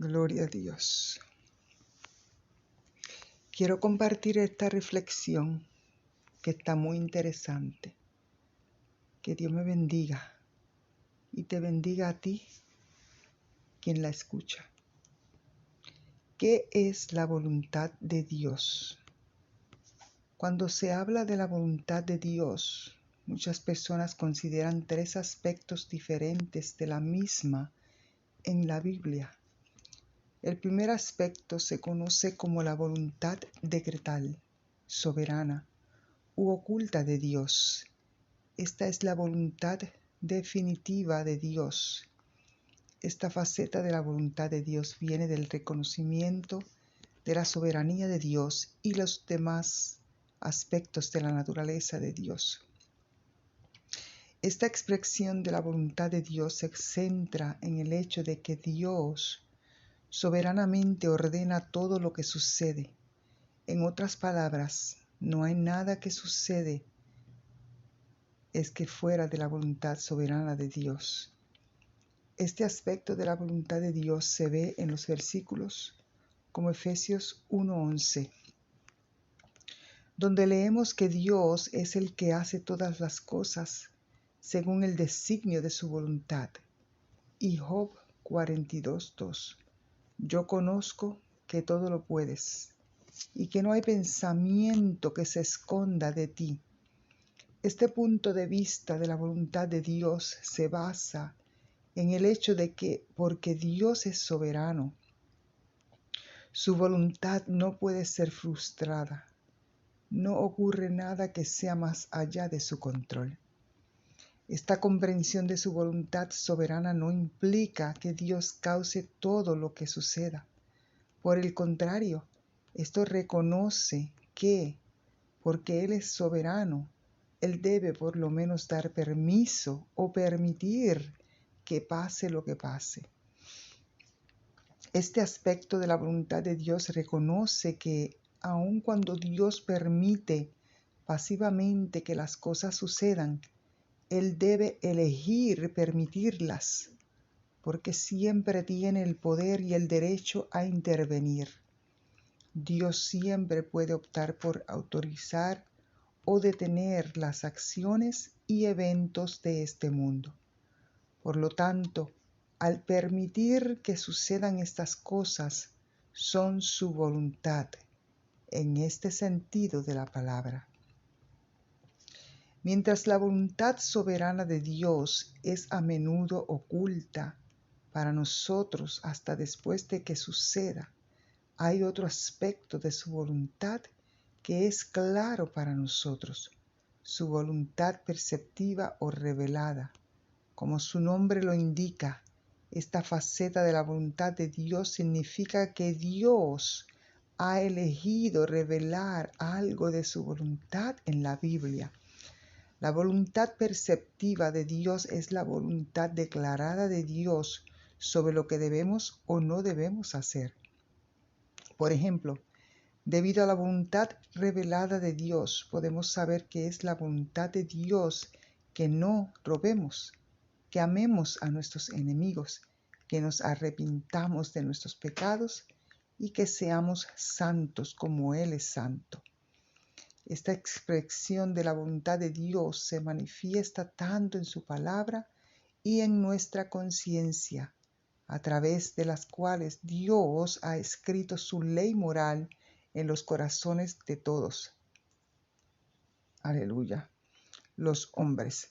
Gloria a Dios. Quiero compartir esta reflexión que está muy interesante. Que Dios me bendiga y te bendiga a ti, quien la escucha. ¿Qué es la voluntad de Dios? Cuando se habla de la voluntad de Dios, muchas personas consideran tres aspectos diferentes de la misma en la Biblia. El primer aspecto se conoce como la voluntad decretal, soberana u oculta de Dios. Esta es la voluntad definitiva de Dios. Esta faceta de la voluntad de Dios viene del reconocimiento de la soberanía de Dios y los demás aspectos de la naturaleza de Dios. Esta expresión de la voluntad de Dios se centra en el hecho de que Dios soberanamente ordena todo lo que sucede. En otras palabras, no hay nada que sucede es que fuera de la voluntad soberana de Dios. Este aspecto de la voluntad de Dios se ve en los versículos como Efesios 1:11, donde leemos que Dios es el que hace todas las cosas según el designio de su voluntad. Y Job 42:2, yo conozco que todo lo puedes y que no hay pensamiento que se esconda de ti. Este punto de vista de la voluntad de Dios se basa en el hecho de que, porque Dios es soberano, su voluntad no puede ser frustrada. No ocurre nada que sea más allá de su control. Esta comprensión de su voluntad soberana no implica que Dios cause todo lo que suceda. Por el contrario, esto reconoce que, porque Él es soberano, Él debe por lo menos dar permiso o permitir que pase lo que pase. Este aspecto de la voluntad de Dios reconoce que aun cuando Dios permite pasivamente que las cosas sucedan, Él debe elegir permitirlas, porque siempre tiene el poder y el derecho a intervenir. Dios siempre puede optar por autorizar o detener las acciones y eventos de este mundo. Por lo tanto, al permitir que sucedan estas cosas, son su voluntad, en este sentido de la palabra. Mientras la voluntad soberana de Dios es a menudo oculta para nosotros hasta después de que suceda, hay otro aspecto de su voluntad que es claro para nosotros, su voluntad perceptiva o revelada. Como su nombre lo indica, esta faceta de la voluntad de Dios significa que Dios ha elegido revelar algo de su voluntad en la Biblia. La voluntad perceptiva de Dios es la voluntad declarada de Dios sobre lo que debemos o no debemos hacer. Por ejemplo, debido a la voluntad revelada de Dios, podemos saber que es la voluntad de Dios que no robemos, que amemos a nuestros enemigos, que nos arrepintamos de nuestros pecados y que seamos santos como Él es santo. Esta expresión de la voluntad de Dios se manifiesta tanto en su palabra y en nuestra conciencia, a través de las cuales Dios ha escrito su ley moral en los corazones de todos. Aleluya. Los hombres.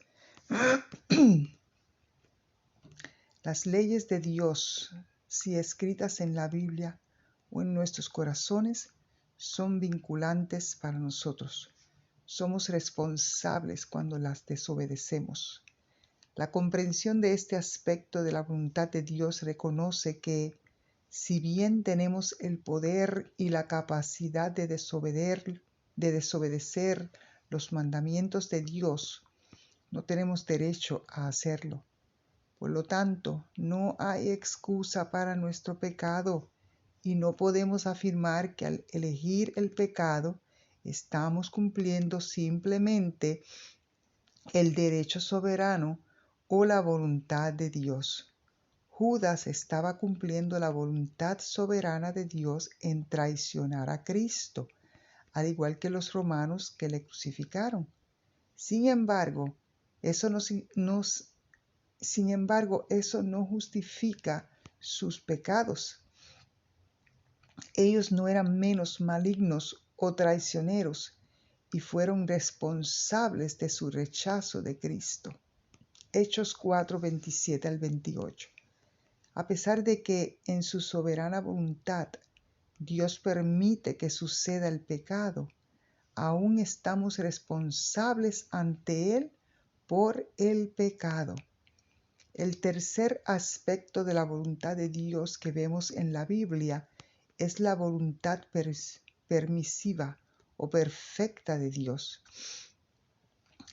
Las leyes de Dios, si escritas en la Biblia o en nuestros corazones, son vinculantes para nosotros. Somos responsables cuando las desobedecemos. La comprensión de este aspecto de la voluntad de Dios reconoce que, si bien tenemos el poder y la capacidad de desobedecer los mandamientos de Dios, no tenemos derecho a hacerlo. Por lo tanto, no hay excusa para nuestro pecado y no podemos afirmar que al elegir el pecado estamos cumpliendo simplemente el derecho soberano o la voluntad de Dios. Judas estaba cumpliendo la voluntad soberana de Dios en traicionar a Cristo, al igual que los romanos que le crucificaron. Sin embargo, eso no justifica sus pecados. Ellos no eran menos malignos o traicioneros y fueron responsables de su rechazo de Cristo. Hechos 4, 27 al 28. A pesar de que en su soberana voluntad Dios permite que suceda el pecado, aún estamos responsables ante Él por el pecado. El tercer aspecto de la voluntad de Dios que vemos en la Biblia es la voluntad permisiva o perfecta de Dios.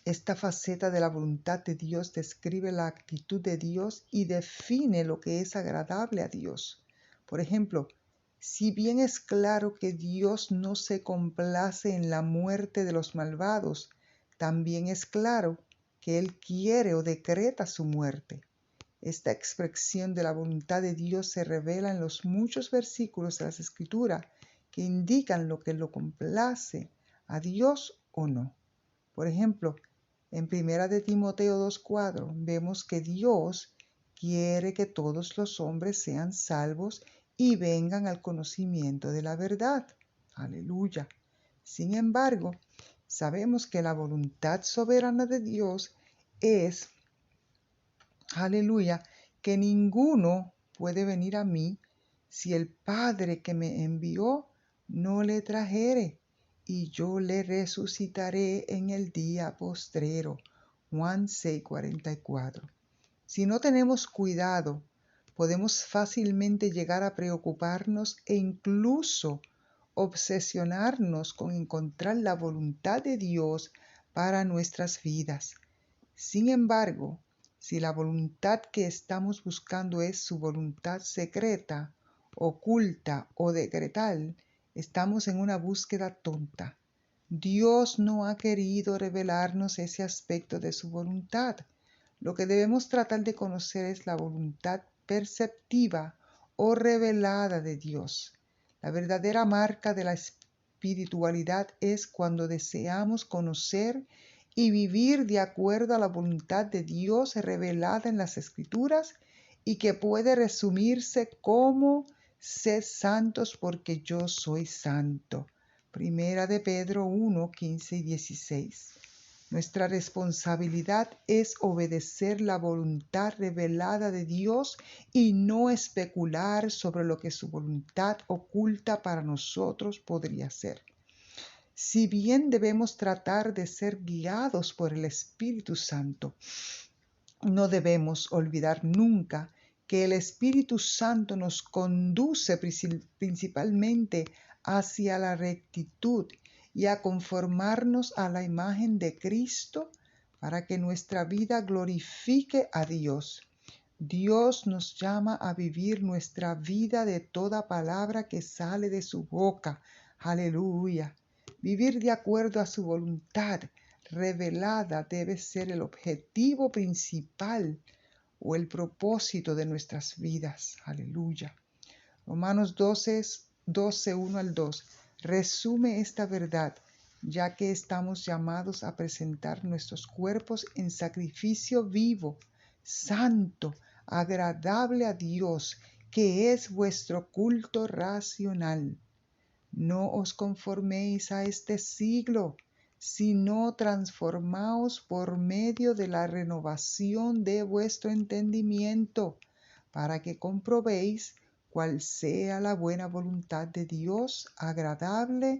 Esta faceta de la voluntad de Dios describe la actitud de Dios y define lo que es agradable a Dios. Por ejemplo, si bien es claro que Dios no se complace en la muerte de los malvados, también es claro que Él quiere o decreta su muerte. Esta expresión de la voluntad de Dios se revela en los muchos versículos de las Escrituras que indican lo que lo complace a Dios o no. Por ejemplo, en 1 de Timoteo 2:4 vemos que Dios quiere que todos los hombres sean salvos y vengan al conocimiento de la verdad. Aleluya. Sin embargo, sabemos que la voluntad soberana de Dios es, aleluya, que ninguno puede venir a mí si el Padre que me envió no le trajere, y yo le resucitaré en el día postrero. Juan 6:44. Si no tenemos cuidado, podemos fácilmente llegar a preocuparnos e incluso obsesionarnos con encontrar la voluntad de Dios para nuestras vidas. Sin embargo, si la voluntad que estamos buscando es su voluntad secreta, oculta o decretal, estamos en una búsqueda tonta. Dios no ha querido revelarnos ese aspecto de su voluntad. Lo que debemos tratar de conocer es la voluntad perceptiva o revelada de Dios. La verdadera marca de la espiritualidad es cuando deseamos conocer y vivir de acuerdo a la voluntad de Dios revelada en las Escrituras y que puede resumirse como: sed santos porque yo soy santo. Primera de Pedro 1, 15 y 16. Nuestra responsabilidad es obedecer la voluntad revelada de Dios y no especular sobre lo que su voluntad oculta para nosotros podría ser. Si bien debemos tratar de ser guiados por el Espíritu Santo, no debemos olvidar nunca que el Espíritu Santo nos conduce principalmente hacia la rectitud y a conformarnos a la imagen de Cristo para que nuestra vida glorifique a Dios. Dios nos llama a vivir nuestra vida de toda palabra que sale de su boca. Aleluya. Vivir de acuerdo a su voluntad revelada debe ser el objetivo principal o el propósito de nuestras vidas. Aleluya. Romanos 12, 1 al 2 resume esta verdad, ya que estamos llamados a presentar nuestros cuerpos en sacrificio vivo, santo, agradable a Dios, que es vuestro culto racional. No os conforméis a este siglo, sino transformaos por medio de la renovación de vuestro entendimiento, para que comprobéis cuál sea la buena voluntad de Dios, agradable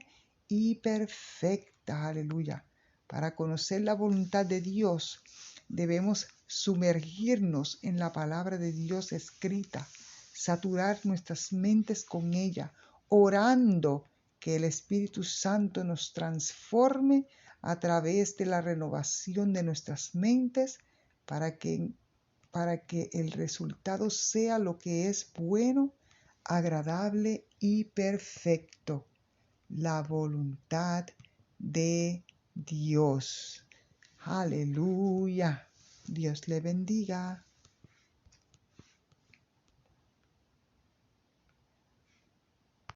y perfecta. Aleluya. Para conocer la voluntad de Dios, debemos sumergirnos en la palabra de Dios escrita, saturar nuestras mentes con ella, orando que el Espíritu Santo nos transforme a través de la renovación de nuestras mentes para que el resultado sea lo que es bueno, agradable y perfecto, la voluntad de Dios. Aleluya. Dios le bendiga.